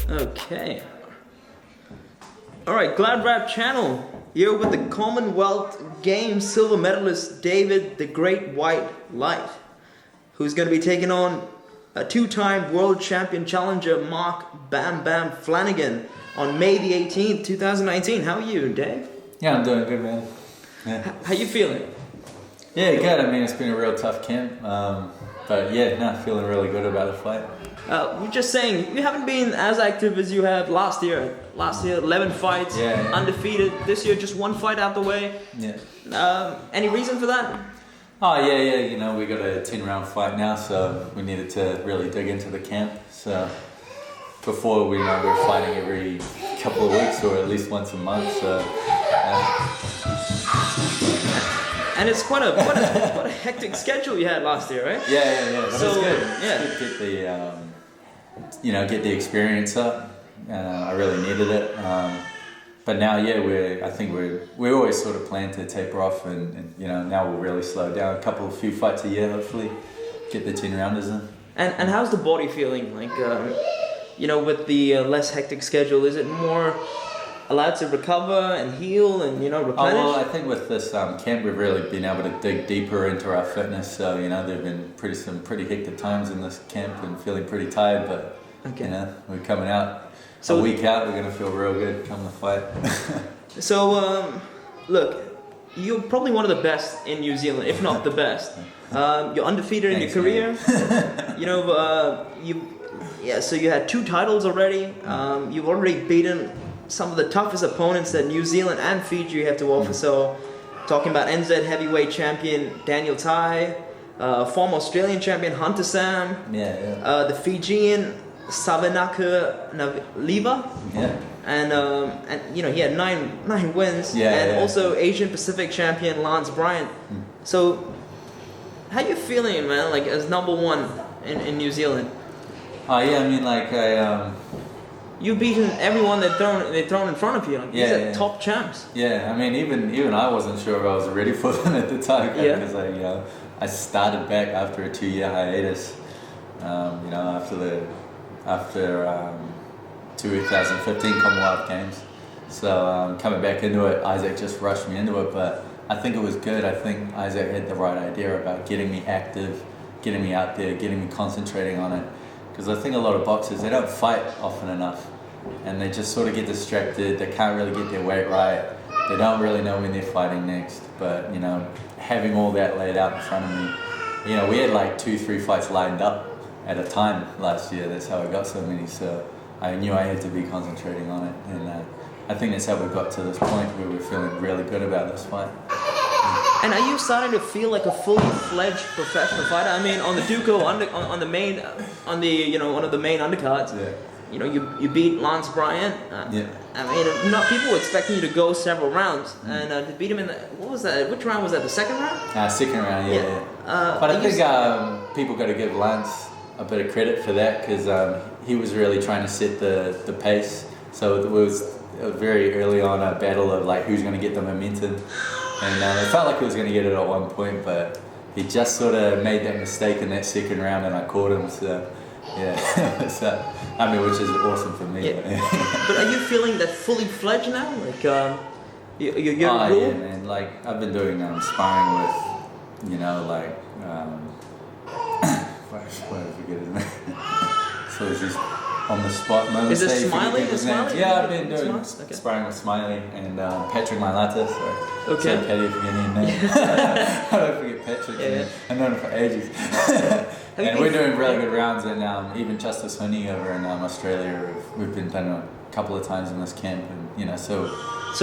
Okay. Alright, GladrapChannel here with the Commonwealth Games silver medalist David the Great White Light, who's going to be taking on a two-time world champion challenger Mark Bam Bam Flanagan on May the 18th, 2019. How are you, Dave? Yeah, I'm doing good, man. Yeah. How you feeling? Yeah, good. I mean, it's been a real tough camp, but yeah, no, feeling really good about the fight. We're just saying, you haven't been as active as you have last year. Last year, 11 fights, undefeated. This year, just one fight out the way. Yeah. Any reason for that? Oh, yeah, you know, we got a 10-round fight now, so we needed to really dig into the camp. So before, we were fighting every couple of weeks or at least once a month, so... And it's quite a hectic schedule you had last year, right? Yeah. But so, it's good. Yeah. It's good to get the, get the experience up. I really needed it. But now, I think we always sort of plan to taper off, and now we'll really slow down. A few fights a year, hopefully, get the 10-rounders in. And how's the body feeling? Like, with the less hectic schedule, is it more allowed to recover and heal and replenish? Well, I think with this camp, we've really been able to dig deeper into our fitness. So there've been some pretty hectic times in this camp and feeling pretty tired, but we're coming out. So a week out, we're gonna feel real good come the fight. So look, you're probably one of the best in New Zealand, if not the best. You're undefeated in your career. So you had 2 titles already. You've already beaten some of the toughest opponents that New Zealand and Fiji have to offer. So, talking about NZ heavyweight champion Daniel Tai, former Australian champion Hunter Sam, the Fijian Savanaka Naliva, and he had nine wins, also Asian Pacific champion Lance Bryant. So, how you feeling, man? Like as number 1 in New Zealand? You've beaten everyone they've thrown in front of you. These are top champs. Yeah, I mean, even I wasn't sure if I was ready for them at the time because I started back after a 2-year hiatus. After 2015 Commonwealth Games. So coming back into it, Isaac just rushed me into it, but I think it was good. I think Isaac had the right idea about getting me active, getting me out there, getting me concentrating on it. Because I think a lot of boxers, they don't fight often enough, and they just sort of get distracted. They can't really get their weight right. They don't really know when they're fighting next. But having all that laid out in front of me, we had like 2-3 fights lined up at a time last year. That's how I got so many. So I knew I had to be concentrating on it, and I think that's how we got to this point where we're feeling really good about this fight. And are you starting to feel like a fully fledged professional fighter? I mean, on the Duco one of the main undercards. You beat Lance Bryant. I mean, not people were expecting you to go several rounds, and to beat him in what was that? Which round was that? The second round? Second round, yeah. But I think people got to give Lance a bit of credit for that because he was really trying to set the pace. So it was very early on a battle of like who's going to get the momentum. And it felt like he was going to get it at one point, but he just sort of made that mistake in that second round, and I caught him. So, which is awesome for me. But are you feeling that fully fledged now? Like, you're yeah, man. Like I've been doing sparring with, I forget his name. So it's just on the spot moment. Is it Smiley? Yeah, I've been doing sparring with Smiley and Patrick Mailata. So petty forgetting his name. I don't forget Patrick. I've known him for ages. And we're doing really good rounds, and even Justice Honey over in Australia, we've been done a couple of times in this camp, and So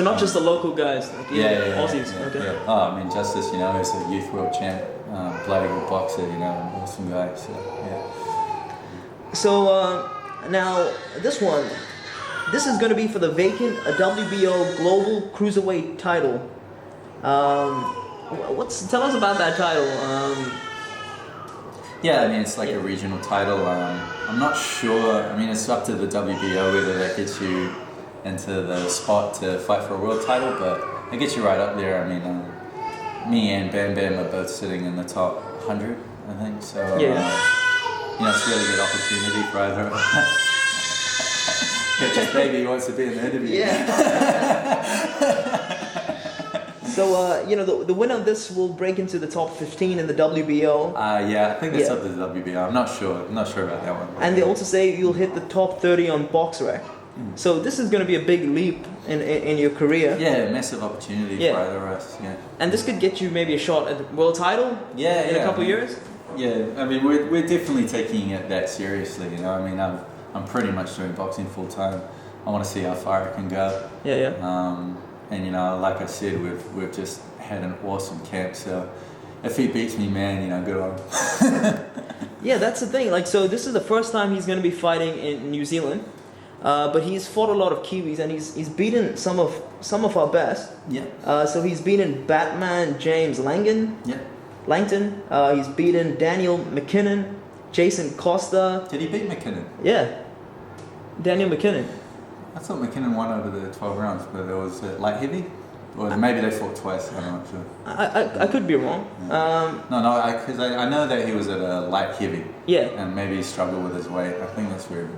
not just the local guys, like Aussies. Yeah. Oh, I mean, Justice, he's a youth world champ, bloody good boxer, awesome guy. So So now this is going to be for the vacant WBO Global Cruiserweight title. Tell us about that title. Yeah, I mean, it's like a regional title. I'm not sure. I mean, it's up to the WBO whether that gets you into the spot to fight for a world title, but it gets you right up there. I mean, me and Bam Bam are both sitting in the top 100, I think. So it's a really good opportunity for either of us. Just baby wants to be in the interview. Yeah. So, the winner of this will break into the top 15 in the WBO. I think that's up to the WBO. I'm not sure about that one. And they also say you'll hit the top 30 on BoxRec. So this is going to be a big leap in your career. Yeah, massive opportunity for either of us. Yeah. And this could get you maybe a shot at the world title. In a couple of years. Yeah, I mean we're definitely taking it that seriously. You know, I mean I'm pretty much doing boxing full time. I want to see how far it can go. And like I said, we've just had an awesome camp. So if he beats me, man, good on him. Yeah, that's the thing. Like, so this is the first time he's going to be fighting in New Zealand. But he's fought a lot of Kiwis, and he's beaten some of our best. Yeah. So he's beaten Batman James Langton. Yeah. Langton. He's beaten Daniel McKinnon, Jason Costa. Did he beat McKinnon? Yeah. Daniel McKinnon. I thought McKinnon won over the 12 rounds, but it was light heavy, or maybe they fought twice. I'm not sure. I could be wrong. Yeah. Because I know that he was at a light heavy. Yeah. And maybe he struggled with his weight. I think that's where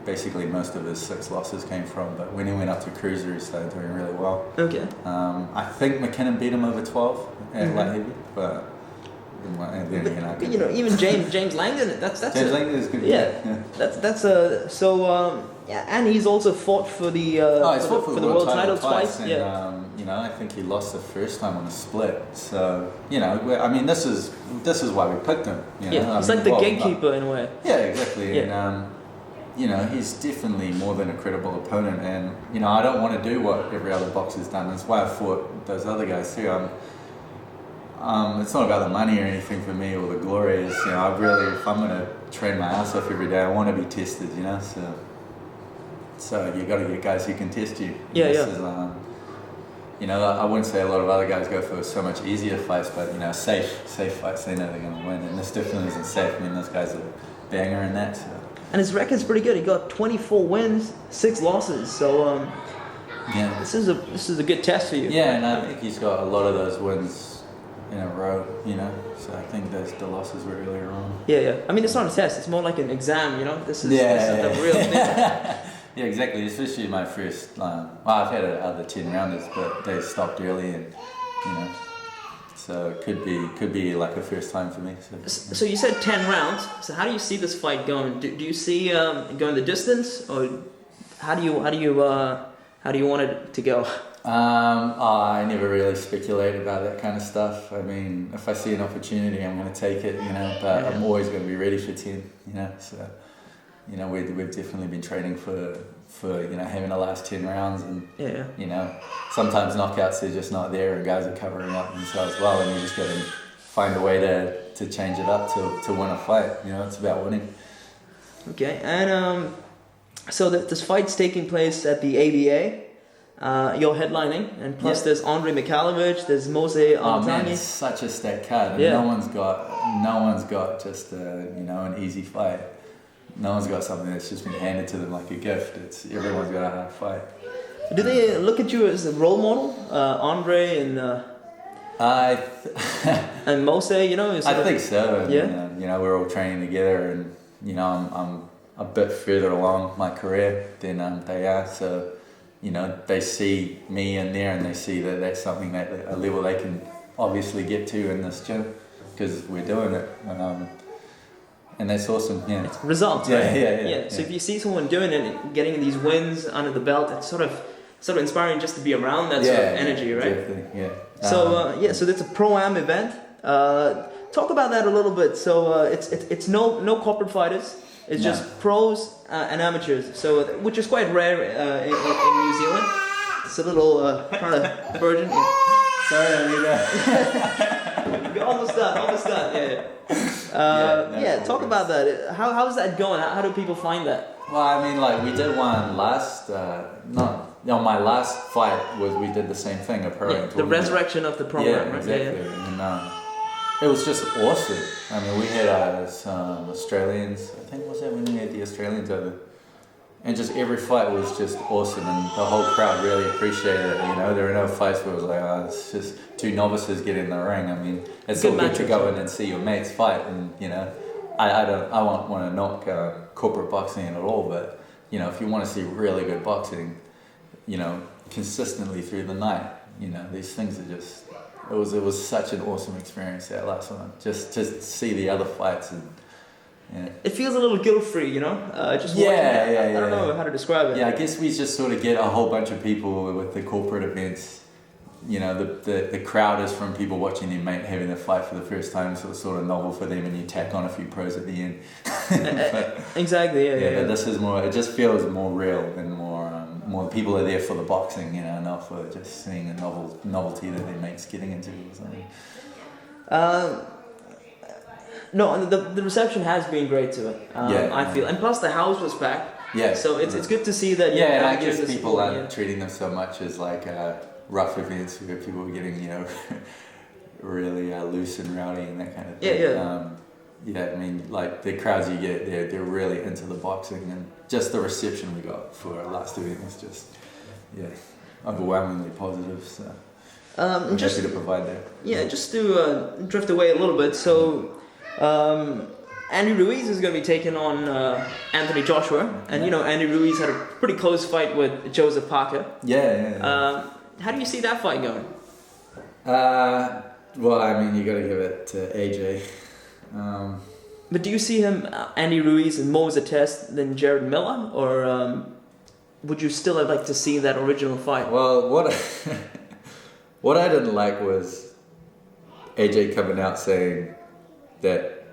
basically most of his 6 losses came from. But when he went up to cruiser, he started doing really well. Okay. I think McKinnon beat him over 12 at light heavy, but even James Langton. That's James Langton is good. Yeah. That's and he's also fought for the for the world title twice. And, I think he lost the first time on a split. So I mean, this is why we picked him. He's like the gatekeeper in a way. Yeah, exactly. Yeah. And he's definitely more than a credible opponent. And I don't want to do what every other boxer's done. That's why I fought those other guys too. It's not about the money or anything for me or the glory. It's, I really, if I'm going to train my ass off every day, I want to be tested, So you got to get guys who can test you. I wouldn't say a lot of other guys go for so much easier fights, but safe fights, they know they're going to win. And this definitely isn't safe. I mean, those guys are a banger in that. So. And his record's pretty good. He got 24 wins, 6 losses. So this is a good test for you. Yeah, and I think he's got a lot of those wins in a row, so I think the losses were earlier on. Yeah. I mean, it's not a test, it's more like an exam, This is the real thing. Yeah, exactly, especially my first, I've had other 10 rounders, but they stopped early and, so it could be like a first time for me. So you said 10 rounds, so how do you see this fight going? Do you see going the distance, or how do you want it to go? I never really speculate about that kind of stuff. I mean, if I see an opportunity, I'm going to take it, but I'm always going to be ready for 10, so, we've definitely been training for having the last 10 rounds, and, sometimes knockouts are just not there and guys are covering up themselves well, and you just got to find a way to change it up to win a fight, it's about winning. Okay, and so this fight's taking place at the ABA. You're headlining, and plus there's Andre Mikhailovich, there's Mose Altani. Oh man, it's such a stacked card. No one's got just an easy fight. No one's got something that's just been handed to them like a gift. Everyone's got a hard fight. Do they look at you as a role model, Andre and and Mose? I think so. And, we're all training together, and I'm a bit further along my career than they are. So. They see me in there, and they see that that's something that a level they can obviously get to in this gym, because we're doing it, and that's awesome. Yeah, it's results. Right? Yeah. So if you see someone doing it and getting these wins under the belt, it's sort of inspiring just to be around that sort of energy, right? Exactly. Yeah. So that's a pro-am event. Talk about that a little bit. So it's no corporate fighters. It's just pros and amateurs, so which is quite rare in New Zealand. It's a little kind of virgin. Sorry, I mean that. We're almost done. Yeah. Talk about that. How is that going? How do people find that? Well, I mean, we did one last. My last fight we did the same thing. The resurrection of the program. Yeah, exactly. And, it was just awesome. I mean, we had some Australians. I think was that when we had the Australians over, And just every fight was just awesome, and the whole crowd really appreciated it. You know, there were no fights where it was like, oh, it's just two novices get in the ring. I mean, it's all good to go in and see your mates fight, and you know, I won't want to knock corporate boxing at all, but you know, if you want to see really good boxing, you know, consistently through the night, you know, these things are just. It was such an awesome experience, that last one. Just to see the other fights and. Yeah. It feels a little guilt-free, you know? Just watching it. I don't know how to describe it. Yeah, I guess we just sort of get a whole bunch of people with the corporate events. You know, the crowd is from people watching their mate having a fight for the first time, so it's sort of novel for them, and you tack on a few pros at the end. Exactly, yeah. But this is more, it just feels more real and more people are there for the boxing, you know, not for just seeing a novelty that their mate's getting into or something. No, the reception has been great to it. I feel, and plus the house was packed. Yeah. So it's good to see that. Yeah, and I guess people aren't treating them so much as like rough events where people are getting, you know, really loose and rowdy and that kind of thing. Yeah. I mean, like the crowds you get there, they're really into the boxing, and just the reception we got for our last event was just, overwhelmingly positive. So I'm happy to provide that. Yeah, just to drift away a little bit. So. Andy Ruiz is going to be taking on Anthony Joshua, and you know Andy Ruiz had a pretty close fight with Joseph Parker. Yeah. How do you see that fight going? Well, I mean, you got to give it to AJ. But do you see him, Andy Ruiz, in more as a test than Jared Miller, or would you still have liked to see that original fight? Well, what I didn't like was AJ coming out saying that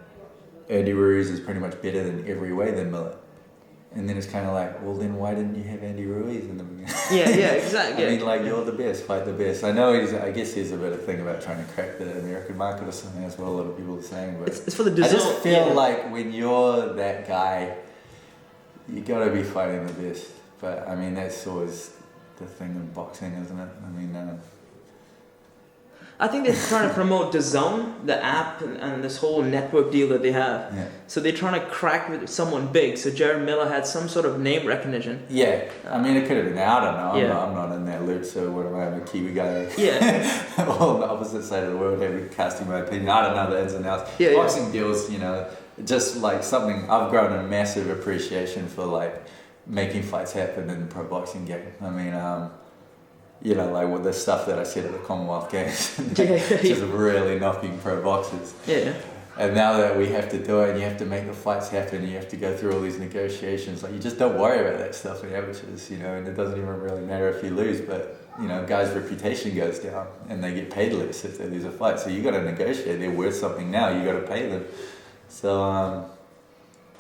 Andy Ruiz is pretty much better in every way than Miller. And then it's kind of like, well, then why didn't you have Andy Ruiz in the beginning? Yeah, exactly. I mean, like, you're the best, fight the best. I know I guess there's a bit of thing about trying to crack the American market or something. That's what a lot of people are saying. But it's for the design. I just feel like when you're that guy, you got to be fighting the best. But, I mean, that's always the thing in boxing, isn't it? I mean... I think they're trying to promote DAZN, the app, and this whole network deal that they have. Yeah. So they're trying to crack with someone big. So Jared Miller had some sort of name recognition. Yeah, I mean, it could have been. I don't know. I'm not in that loop. So what am I? I'm a Kiwi guy. Yeah. On the opposite side of the world, every casting my opinion. I don't know the ins and outs. Yeah, Boxing deals, you know, just like something. I've grown a massive appreciation for like making fights happen in the pro boxing game. I mean, you know, like with the stuff that I said at the Commonwealth Games, just really knocking pro boxers. Yeah. And now that we have to do it, and you have to make the fights happen, you have to go through all these negotiations. Like, you just don't worry about that stuff in amateurs, you know, and it doesn't even really matter if you lose, but, you know, guys' reputation goes down and they get paid less if they lose a fight. So you got to negotiate. They're worth something now. You got to pay them. So,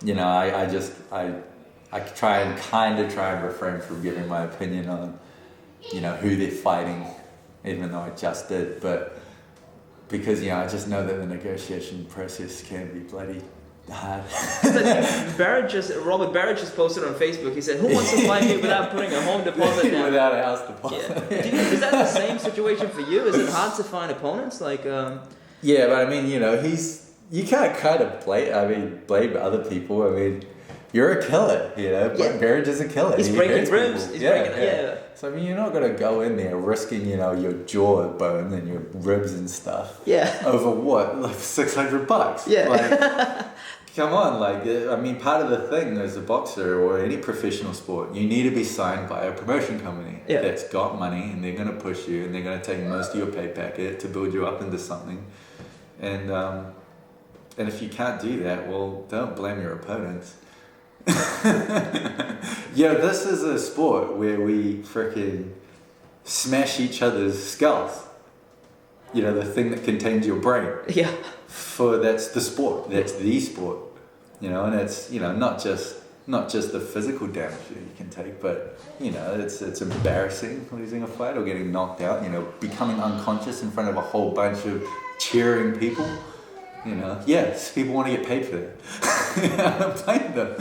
you know, I try and refrain from giving my opinion on, you know, who they're fighting, even though I just did, but because, you know, I just know that the negotiation process can be bloody hard. Robert Barrett just posted on Facebook, he said, who wants to fight me without putting a home deposit down? Without a house deposit. Yeah. Is that the same situation for you? Is it hard to find opponents? Like, Yeah, but I mean, you know, you can't kind of blame other people. I mean, you're a killer, you know. Yeah. Barrage is a killer. He's breaking ribs. Yeah. So I mean, you're not gonna go in there risking, you know, your jawbone and your ribs and stuff. Yeah. Over what, like $600? Yeah. Like, come on, like, I mean, part of the thing as a boxer or any professional sport, you need to be signed by a promotion company that's got money, and they're gonna push you, and they're gonna take most of your pay packet to build you up into something, and if you can't do that, well, don't blame your opponents. Yeah, this is a sport where we freaking smash each other's skulls. You know, the thing that contains your brain. Yeah. That's the sport. That's the sport. You know, and it's, you know, not just the physical damage that you can take, but, you know, it's embarrassing losing a fight or getting knocked out. You know, becoming unconscious in front of a whole bunch of cheering people. You know, yes, people want to get paid for that. I don't blame them.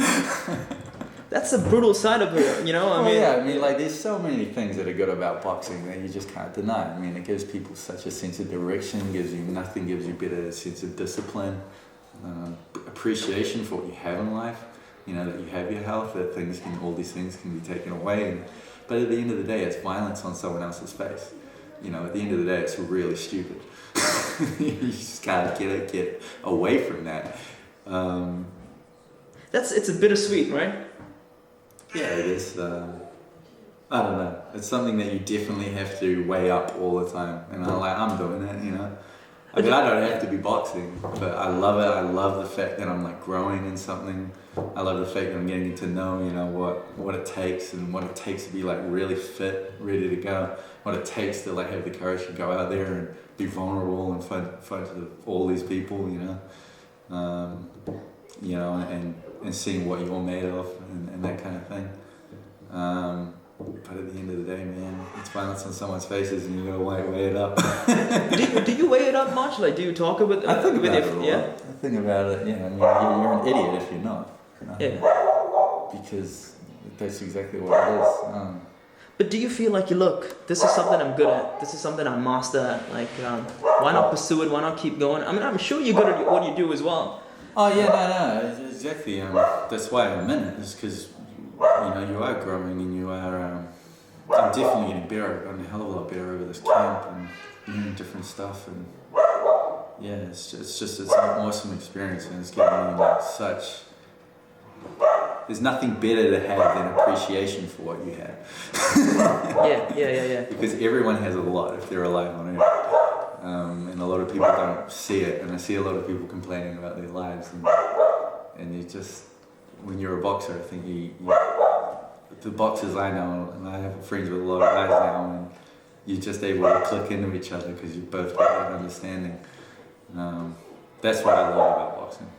That's the brutal side of it, you know? I mean, like, there's so many things that are good about boxing that you just can't deny. I mean, it gives people such a sense of direction, gives you better sense of discipline, appreciation for what you have in life. you know, that you have your health, that all these things can be taken away. But at the end of the day, it's violence on someone else's face. You know, at the end of the day, it's really stupid. You just can't get away from that. It's a bittersweet, right? Yeah, it is. I don't know. It's something that you definitely have to weigh up all the time. And I'm doing it, you know. I mean, I don't have to be boxing, but I love it. I love the fact that I'm like growing in something. I love the fact that I'm getting to know, you know, what it takes and what it takes to be like really fit, ready to go. What it takes to like have the courage to go out there and be vulnerable and fight to all these people, you know, and seeing what you're made of and that kind of thing. But at the end of the day, man, it's violence on someone's faces, and you gotta weigh it up. do you weigh it up much? Like, do you talk about? I think about it a lot. Yeah. I think about it. Yeah, I mean, you're an idiot if you're not. You know? Yeah. Because that's exactly what it is. But do you feel like, look, this is something I'm good at. This is something I'm master at. Like, why not pursue it? Why not keep going? I mean, I'm sure you're good at what you do as well. Oh yeah, no, exactly. That's why I'm in it. Is because you know you are growing and you are. I'm definitely getting better. I've gotten a hell of a lot better over this camp and doing different stuff and yeah, it's an awesome experience and it's given me like such. There's nothing better to have than appreciation for what you have. Yeah. Because everyone has a lot if they're alive on Earth. And a lot of people don't see it, and I see a lot of people complaining about their lives, and you just, when you're a boxer, I think the boxers I know, and I have friends with a lot of guys now, and you're just able to click into each other because you both got that understanding. That's what I love about boxing,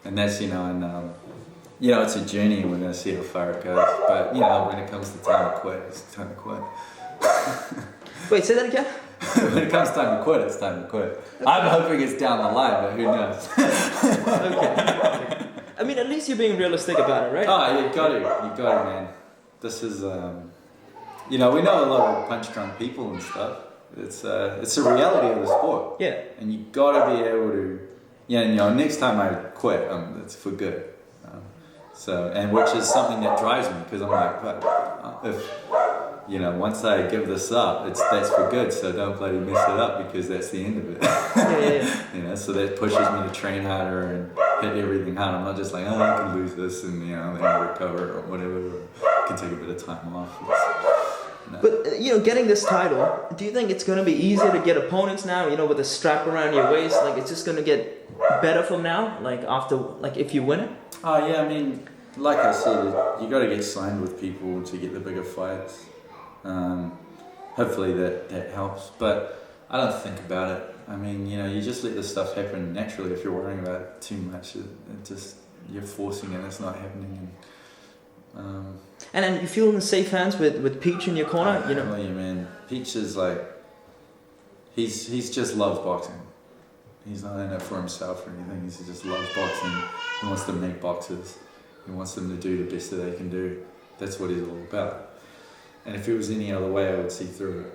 and that's it's a journey, and we're going to see how far it goes. But when it comes to time to quit, it's time to quit. Wait, say that again? When it comes time to quit, it's time to quit. Okay. I'm hoping it's down the line, but who knows? Okay. I mean, at least you're being realistic about it, right? Oh, you got it, man. This is, we know a lot of punch-drunk people and stuff. It's a reality of the sport. Yeah. And you got to be able to, next time I quit, it's for good. Which is something that drives me, because I'm like, if, once I give this up, that's for good, so don't bloody mess it up, because that's the end of it. Yeah. So that pushes me to train harder and hit everything hard. I'm not just like, I can lose this and, then I'll recover or whatever, or I can take a bit of time off. But, getting this title, do you think it's going to be easier to get opponents now, with a strap around your waist? Like, it's just going to get better from now, if you win it? Oh, yeah, I mean, like I said, you got to get signed with people to get the bigger fights. Hopefully that helps, but I don't think about it. I mean, you just let this stuff happen naturally. If you're worrying about it too much, you're forcing it. It's not happening. And then you feel in safe hands with Peach in your corner. I tell you, man, Peach is like, he's just loves boxing. He's not in it for himself or anything. He just loves boxing. He wants to make boxers. He wants them to do the best that they can do. That's what he's all about. And if it was any other way, I would see through it.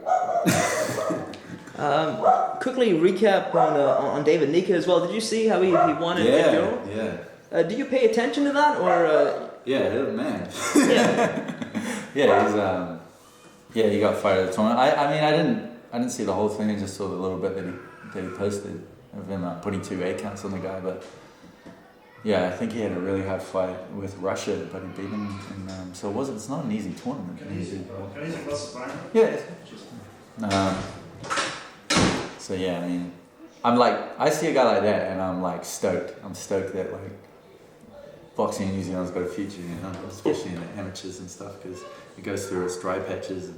Quickly recap on David Nyika as well. Did you see how he won in Euro? Yeah. Do you pay attention to that, or? Yeah, man. Yeah. He got fired at the tournament. I didn't see the whole thing. I just saw the little bit that he posted of him putting 2 A counts on the guy, but. Yeah, I think he had a really hard fight with Russia, but he beat him, and so it's not an easy tournament. So yeah, I mean, I see a guy like that, and I'm like stoked. I'm stoked that like boxing in New Zealand's got a future, especially in the amateurs and stuff, because it goes through its dry patches.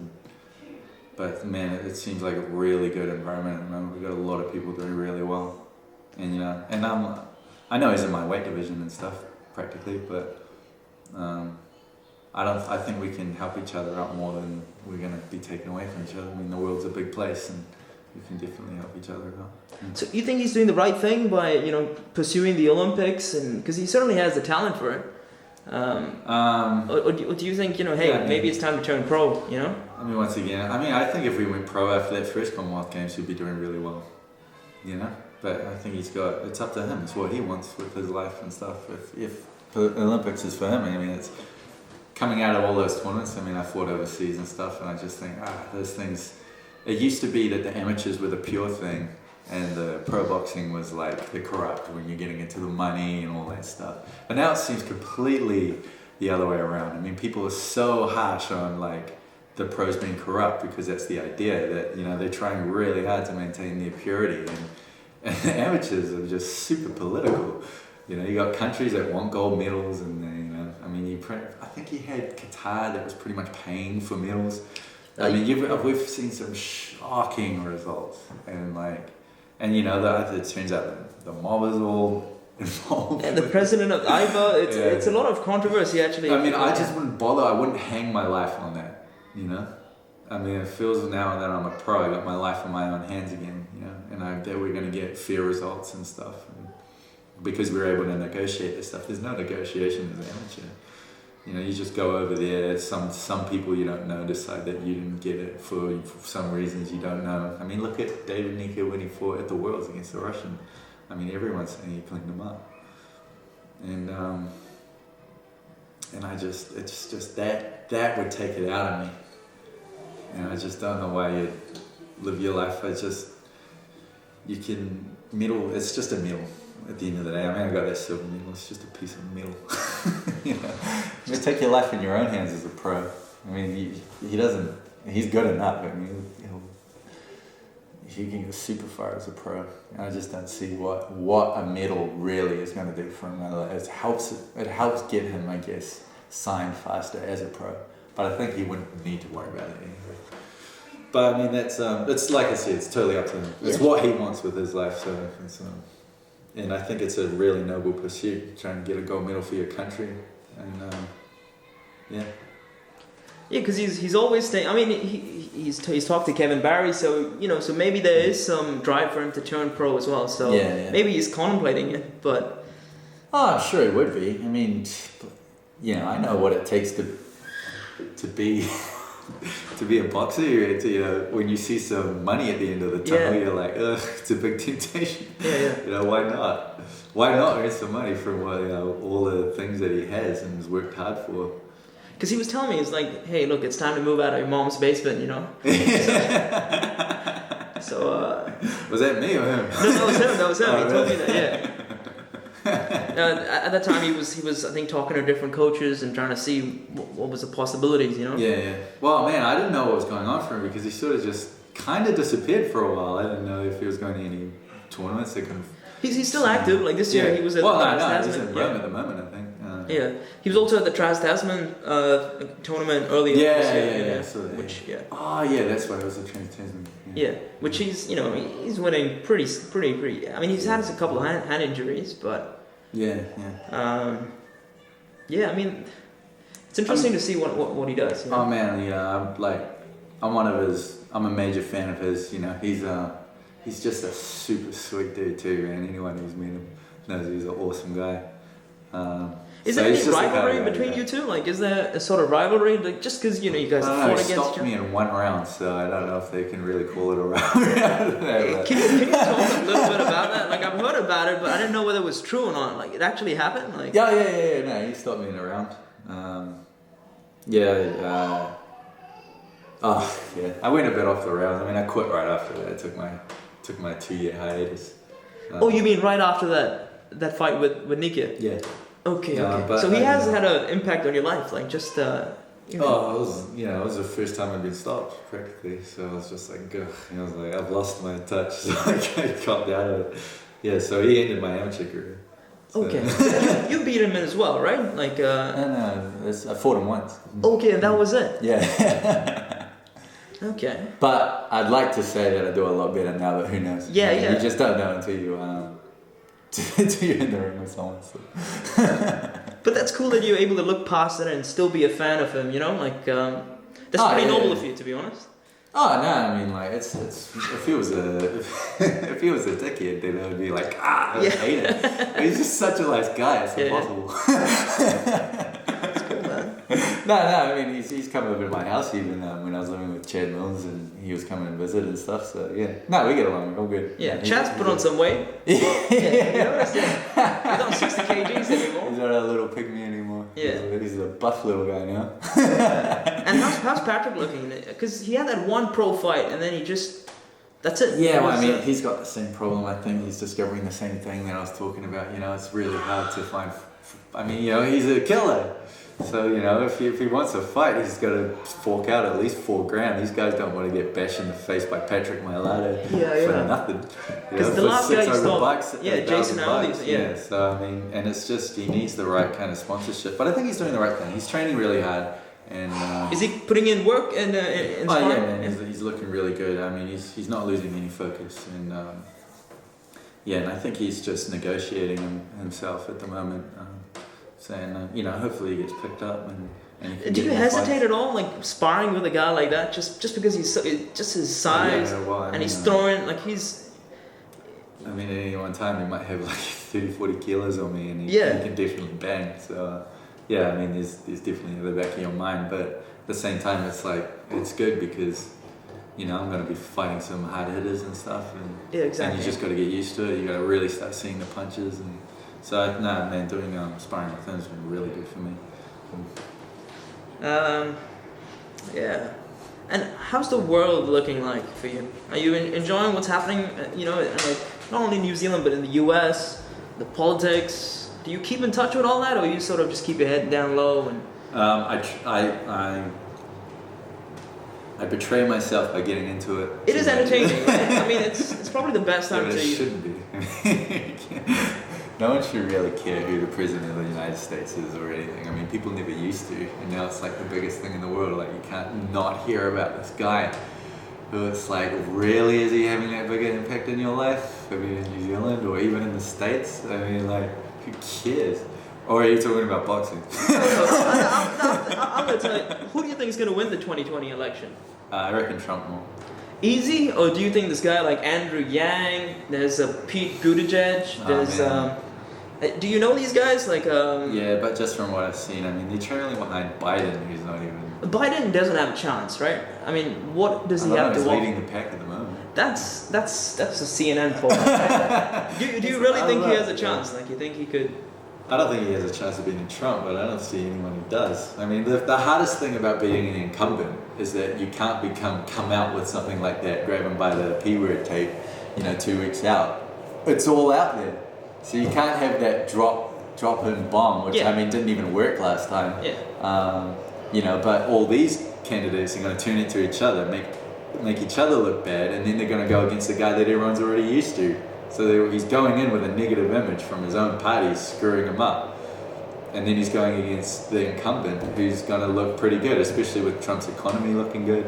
But man, it seems like a really good environment at the moment. We've got a lot of people doing really well, and I know he's in my weight division and stuff, practically, but I think we can help each other out more than we're going to be taken away from each other. I mean, the world's a big place, and we can definitely help each other out. So you think he's doing the right thing by, pursuing the Olympics, and because he certainly has the talent for it? Or do you think, maybe it's time to turn pro, I mean, once again, I think if we went pro after that first Commonwealth Games, we'd be doing really well, But I think it's up to him. It's what he wants with his life and stuff. If the Olympics is for him. I mean, it's coming out of all those tournaments. I mean, I fought overseas and stuff, and I just think, those things. It used to be that the amateurs were the pure thing, and the pro boxing was like the corrupt when you're getting into the money and all that stuff. But now it seems completely the other way around. I mean, people are so harsh on like the pros being corrupt because that's the idea that, you know, they're trying really hard to maintain their purity, and amateurs are just super political. You know, you got countries that want gold medals, and they, you know, I mean, I think you had Qatar that was pretty much paying for medals. I mean, we've seen some shocking results, and you know, it turns out the mob is all involved. And the president of IBA, it's a lot of controversy actually. I mean, I just wouldn't bother. I wouldn't hang my life on that, you know. I mean, it feels now that I'm a pro, I got my life in my own hands again, you know, and that we're going to get fair results and stuff. And because we're able to negotiate this stuff, there's no negotiation as an amateur. You know, you just go over there. Some people you don't know decide that you didn't get it for some reasons you don't know. I mean, look at David Nyika when he fought at the Worlds against the Russian. I mean, everyone's saying he cleaned him up, and it's just that would take it out of me. And I just don't know why you live your life. You can medal. It's just a medal. At the end of the day, I mean, I got that silver medal. It's just a piece of metal. You know, you take your life in your own hands as a pro. I mean, he doesn't. He's good enough. I mean, he can go super far as a pro. And I just don't see what a medal really is going to do for him. It helps get him, I guess, signed faster as a pro. But I think he wouldn't need to worry about it anyway. But I mean, that's like I said, it's totally up to him. It's what he wants with his life. So it's. And I think it's a really noble pursuit, trying to get a gold medal for your country, and yeah. Yeah, because he's always staying. I mean, he's talked to Kevin Barry, so you know, so maybe there is some drive for him to turn pro as well. So maybe he's contemplating it, but. Oh, sure, it would be. I mean, you know, I know what it takes to be. To be a boxer, you know, when you see some money at the end of the tunnel, you're like, ugh, it's a big temptation. You know, why not? Why not earn some money from all the things that he has and has worked hard for? Because he was telling me, he's like, hey, look, it's time to move out of your mom's basement, you know? So was that me or him? No, that was him. Oh, he really? told me that, at that time, he was, I think, talking to different coaches and trying to see what was the possibilities, you know? Yeah. Well, man, I didn't know what was going on for him because he sort of just kind of disappeared for a while. I didn't know if he was going to any tournaments. He's still active. Like this year, he was at he's in Rome at the moment, I think. He was also at the Trans-Tasman tournament earlier this year. Which Oh yeah, that's why it was the Trans-Tasman. Yeah, which he's winning pretty. I mean, he's had a couple of hand injuries, but I mean, it's interesting to see what he does. You know? Oh man, yeah, I'm a major fan of his. You know, he's just a super sweet dude too, and anyone who's met him knows he's an awesome guy. Is there any rivalry between you two? Like, is there a sort of rivalry? Like, just because, you guys fought against each other? He stopped me in one round, so I don't know if they can really call it a rivalry. Can you talk a little bit about that? Like, I've heard about it, but I didn't know whether it was true or not. Like, it actually happened? Like, yeah. No, he stopped me in a round. I went a bit off the rails. I mean, I quit right after that. I took my 2-year hiatus. You mean right after that fight with Nyika? Yeah. Okay. So he has had an impact on your life, like just. It was the first time I'd been stopped practically. So I was just like, ugh. I was like, I've lost my touch. So I got out of it. Yeah. So he ended my amateur career. So. Okay. you beat him as well, right? Like. No, I fought him once. Okay, and that was it. Yeah. Okay. But I'd like to say that I do a lot better now, but who knows? Yeah. You just don't know until you. Until you're in the ring with someone. So. But that's cool that you're able to look past it and still be a fan of him, you know? Like, that's pretty noble of you, to be honest. Oh, no, I mean, like, it's if he was a dickhead, then I would be like, I hate it. But he's just such a nice guy, it's impossible. That's cool, man. No, I mean he's come over to my house even when I was living with Chad Mills and he was coming and visit and stuff. So yeah, no, we get along. We're all good. Yeah, Chad's put on some weight. Yeah, you noticed it. He's not 60 kgs anymore. He's not a little pygmy anymore. Yeah, he's a buff little guy now. And how's Patrick looking? Because he had that one pro fight and then he just. That's it. Yeah, well, I mean, he's got the same problem. I think he's discovering the same thing that I was talking about. You know, it's really hard to find. I mean, you know, he's a killer. So, you know, if he wants a fight, he's got to fork out at least $4,000. These guys don't want to get bashed in the face by Patrick Mailata for nothing. Because the last guy you saw, Jason Aldi's. Yeah. So, I mean, and it's just, he needs the right kind of sponsorship. But I think he's doing the right thing. He's training really hard. And is he putting in work in oh yeah, man, he's looking really good. I mean, he's not losing any focus, and and I think he's just negotiating himself at the moment, saying you know, hopefully he gets picked up and he can do you hesitate at all, like sparring with a guy like that, just because he's so, just his size and he's throwing like he's. I mean, at any one time he might have like 30-40 kilos on me, and he can definitely bang. So. Yeah, I mean, there's definitely in the back of your mind, but at the same time, it's like, it's good because, you know, I'm going to be fighting some hard hitters and stuff, and and you just got to get used to it. You got to really start seeing the punches, and so man, doing sparring with him has been really good for me. Yeah, and how's the world looking like for you? Are you enjoying what's happening? You know, like not only in New Zealand but in the U.S., the politics. Do you keep in touch with all that, or you sort of just keep your head down low and? I betray myself by getting into it. It is entertaining. I mean, it's probably the best time to. It shouldn't be. No one should really care who the president of the United States is or anything. I mean, people never used to, and now it's like the biggest thing in the world. Like you can't not hear about this guy. Who it's like, really, is he having that big an impact in your life? I mean, in New Zealand or even in the States? I mean, like. Who cares? Or are you talking about boxing? I'm going to tell you, who do you think is going to win the 2020 election? I reckon Trump will. Easy? Or do you think this guy like Andrew Yang, there's Pete Buttigieg, there's... do you know these guys? Like yeah, but just from what I've seen, I mean, they're trailing behind Biden, who's not even... Biden doesn't have a chance, right? I mean, what does he have to He's leading the pack at the moment. That's a CNN poll. do you really think he has a chance? Like, you think he could? I don't think he has a chance of beating Trump, but I don't see anyone who does. I mean, the hardest thing about being an incumbent is that you can't come out with something like that, grab him by the P-word tape, you know, 2 weeks out. It's all out there. So you can't have that drop-in bomb, which, I mean, didn't even work last time. Yeah. You know, but all these candidates are going to turn into each other, make each other look bad, and then they're going to go against the guy that everyone's already used to. So he's going in with a negative image from his own party, screwing him up. And then he's going against the incumbent, who's going to look pretty good, especially with Trump's economy looking good.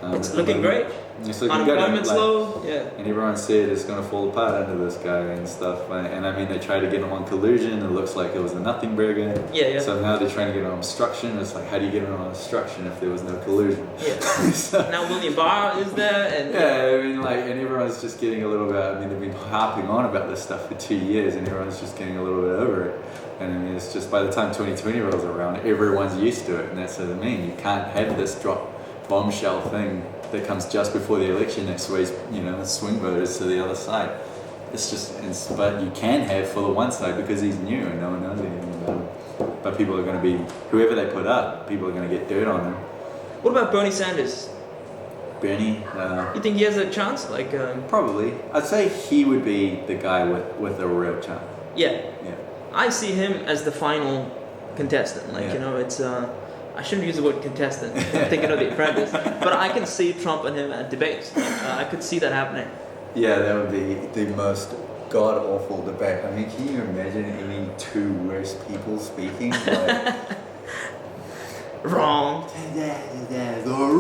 It's looking great. It's looking Unemployment's good. Low, yeah. And everyone said it's going to fall apart under this guy and stuff. And I mean, they tried to get him on collusion. It looks like it was a nothing burger. Yeah. So now they're trying to get him on obstruction. It's like, how do you get him on obstruction if there was no collusion? Yeah. So, now William Barr is there, and yeah, I mean, like, and everyone's just getting a little bit. I mean, they've been harping on about this stuff for 2 years, and everyone's just getting a little bit over it. And I mean, it's just by the time 2020 rolls around, everyone's used to it, and that's what I mean. You can't have this bombshell thing that comes just before the election that sways, you know, swing voters to the other side. But you can have for the one side because he's new and no one knows anything about him. But people are going to be, whoever they put up, people are going to get dirt on him. What about Bernie Sanders? Bernie? You think he has a chance? Like probably. I'd say he would be the guy with a real chance. Yeah. I see him as the final contestant. Like, you know, it's... I shouldn't use the word contestant. I'm thinking of The Apprentice. But I can see Trump and him at debates. I could see that happening. Yeah, that would be the most god-awful debate. I mean, can you imagine any two worst people speaking? Like, wrong. Yeah. No,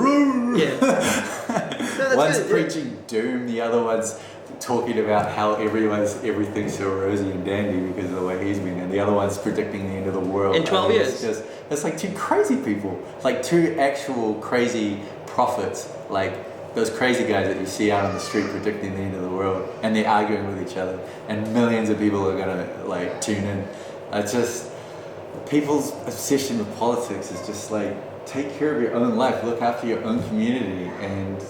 one's good. preaching doom, the other one's talking about how everything's so rosy and dandy because of the way he's been, and the other one's predicting the end of the world. In 12 years. It's like two crazy people. Like two actual crazy prophets. Like those crazy guys that you see out on the street predicting the end of the world, and they're arguing with each other, and millions of people are gonna like tune in. It's just, people's obsession with politics is just like, take care of your own life, look after your own community, and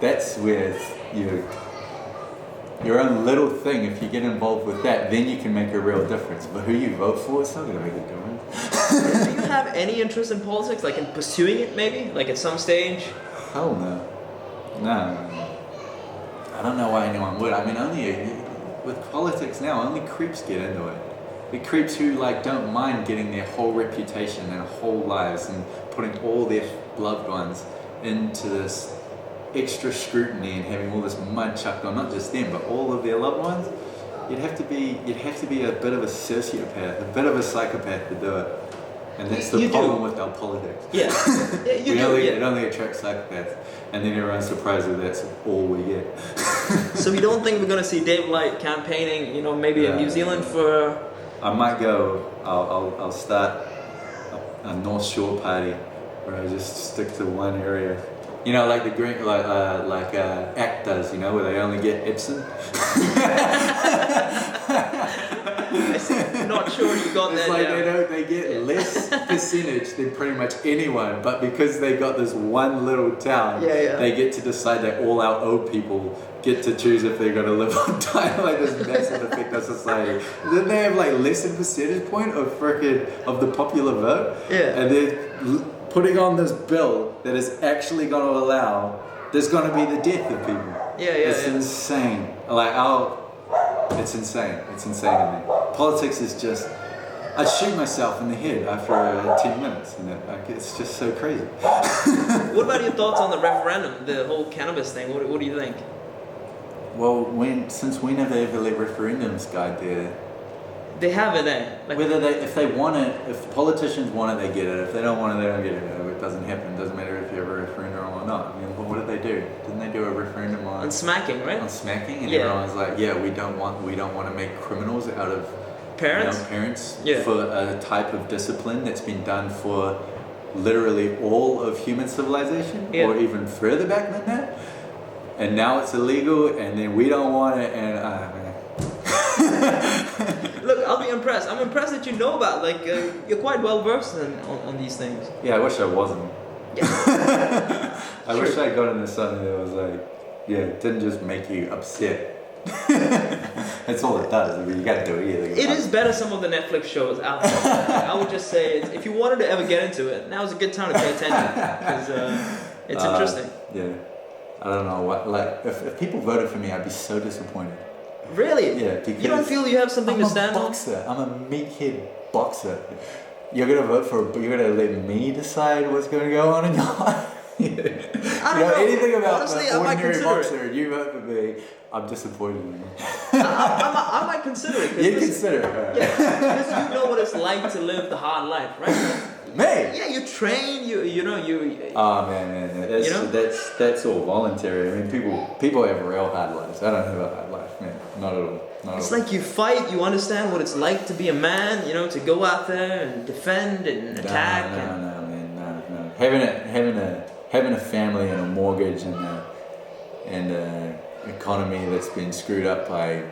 that's where your own little thing, if you get involved with that, then you can make a real difference. But who you vote for, it's not going to make a difference. Do you have any interest in politics, like in pursuing it maybe, like at some stage? Hell no. No. I don't know why anyone would. I mean, with politics now, only creeps get into it. The creeps who like don't mind getting their whole reputation, their whole lives, and putting all their loved ones into this extra scrutiny and having all this mud chucked on not just them but all of their loved ones. You'd have to be a bit of a sociopath, a bit of a psychopath to do it. And that's the problem with our politics. Yeah, It only attracts psychopaths, and then everyone's surprised that that's all we get. So you don't think we're going to see David Nyika campaigning, maybe in New Zealand for... I might go, I'll start a North Shore party where I just stick to one area. Like the green, like ACT does, where they only get Epsom. I'm not sure you got it's that. Like they get less percentage than pretty much anyone, but because they got this one little town, they get to decide that all our old people get to choose if they're going to live or die. Like this massive effect on society. Then they have like less than percentage point of the popular vote. Yeah. And then putting on this bill that is actually going to allow there's going to be the death of people. It's insane. It's insane. It's insane to me. Politics is just, I'd shoot myself in the head after 10 minutes. It's just so crazy. What about your thoughts on the referendum, the whole cannabis thing? What do you think? Well, since we never ever let referendums guide there. They have it, Like, if they want it, if politicians want it, they get it. If they don't want it, they don't get it. It doesn't happen. It doesn't matter if you have a referendum or not. I mean, what did they do? Didn't they do a referendum on smacking, right? On smacking, and everyone's like, we don't want to make criminals out of parents for a type of discipline that's been done for literally all of human civilization, or even further back than that. And now it's illegal, and then we don't want it, and man. Look, I'll be impressed. I'm impressed that you know about, you're quite well versed on these things. Yeah, I wish I wasn't. Yeah. I wish I got into something that was like, it didn't just make you upset. That's all it does. I mean, you got to do it either. It is better some of the Netflix shows out there. I would just say, if you wanted to ever get into it, now's a good time to pay attention because it's interesting. Yeah. I don't know what. If people voted for me, I'd be so disappointed. Really? Yeah, because you don't feel you have something to stand on? I'm a meathead boxer. You're gonna vote for? You're gonna let me decide what's gonna go on in your life? I don't know anything about honestly, an ordinary boxer, it. and you vote for me, I'm disappointed in you. I might consider it. You consider it. Right. Yeah, because you know what it's like to live the hard life, right? Me? Yeah, you train. You know. Oh man, that's all voluntary. I mean, people have real hard lives. I don't have a hard life, man. Not at all. It's like you fight. You understand what it's like to be a man. To go out there and defend and attack. No, man. Having a family and a mortgage and an economy that's been screwed up by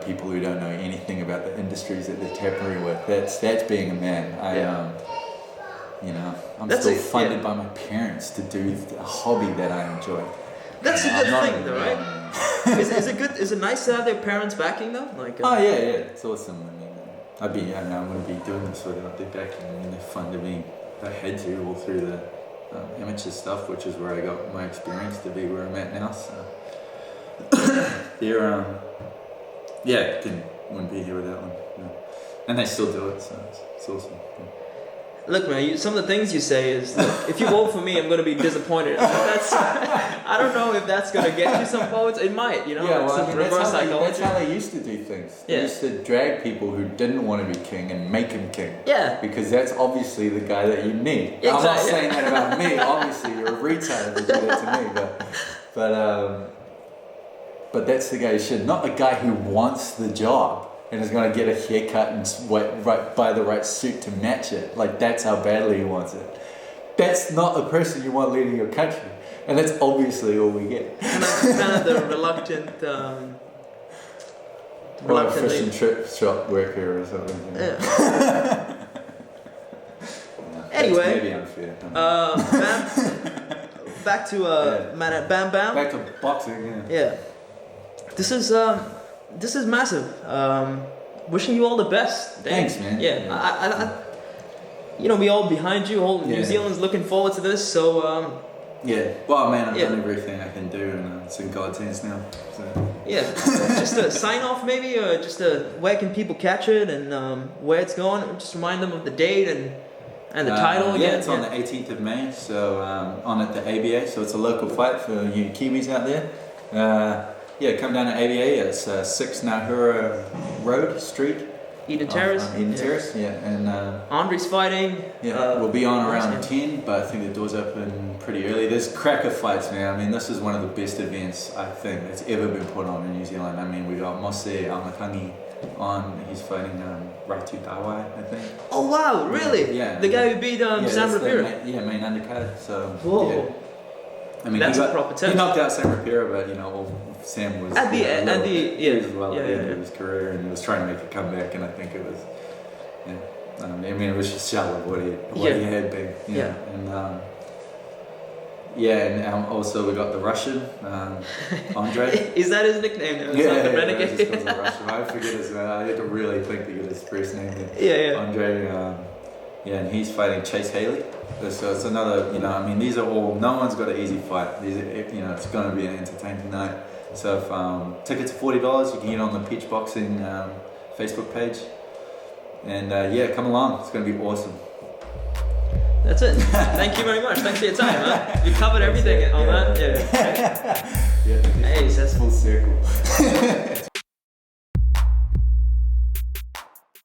people who don't know anything about the industries that they're tampering with. That's being a man. I'm still funded by my parents to do a hobby that I enjoy. That's a good thing, though, right? Is it good? Is it nice to have their parents backing though? It's awesome. I mean, I'm going to be doing this without their backing. I mean, they funded me. I had to all through the amateur stuff, which is where I got my experience to be where I'm at now. So wouldn't be here without them. Yeah. And they still do it, so it's awesome. Yeah. Look, man, some of the things you say is, look, if you vote for me, I'm going to be disappointed. I don't know if that's going to get you some votes. It might, Yeah, well, reverse psychology. That's how they used to do things. They used to drag people who didn't want to be king and make him king. Yeah. Because that's obviously the guy that you need. Exactly. I'm not saying that about me. Obviously, you're a retard if you do that to me. But that's the guy you should. Not a guy who wants the job and is going to get a haircut and buy the right suit to match it. That's how badly he wants it. That's not the person you want leading your country. And that's obviously all we get. Kind of the reluctant Or a fish and chip shop worker or something. Yeah. That's Anyway, maybe unfair. back to man at Bam Bam. Back to boxing. Yeah. Yeah, this is massive. Wishing you all the best. Thanks, man. Yeah, Yeah. We all behind you. Whole New Yeah. Zealand's looking forward to this. So Yeah. Well, man, I've Yeah. done everything I can do, and it's in God's hands now. So. yeah, just a sign off maybe, or just where can people catch it and where it's going. Just remind them of the date and the title again. Yeah, it's on the 18th of May, so on at the ABA, so it's a local fight for you Kiwis out there. Yeah, come down to ABA, it's 6 Nahura Road, Street. Eden Terrace. Eden Terrace, yeah. And Andre's fighting. we'll be on around yeah. 10, but I think the doors open pretty early. There's cracker fights, man. I mean, this is one of the best events, I think, that's ever been put on in New Zealand. I mean, we got Mose Amatangi on, he's fighting Raitu Tawai, I think. Oh wow, really? Yeah. The guy who beat Sam that's the Rapira. main undercard. So Whoa. yeah. I mean, That's he a proper test. He knocked out Sam Rapira, but Sam was At the you know, end- a at little- the- he was yeah. well Yeah, at the end yeah, of his career, and he was trying to make a comeback, and I think it was, I mean, it was just shallow what he had been. Yeah. And also we got the Russian Andre. Is that his nickname now? Yeah, the yeah, Renegade? just calls him Russian. I forget his name. I had to really think to get his first name there. Yeah. Andre, and he's fighting Chase Haley. So it's another, I mean, these are all, no one's got an easy fight. These are, it's going to be an entertaining night. So if tickets are $40, you can get on the Peach Boxing Facebook page. And come along. It's going to be awesome. That's it. Thank you very much. Thanks for your time, man. You covered everything on that. Yeah. Yeah. Hey, that's full circle.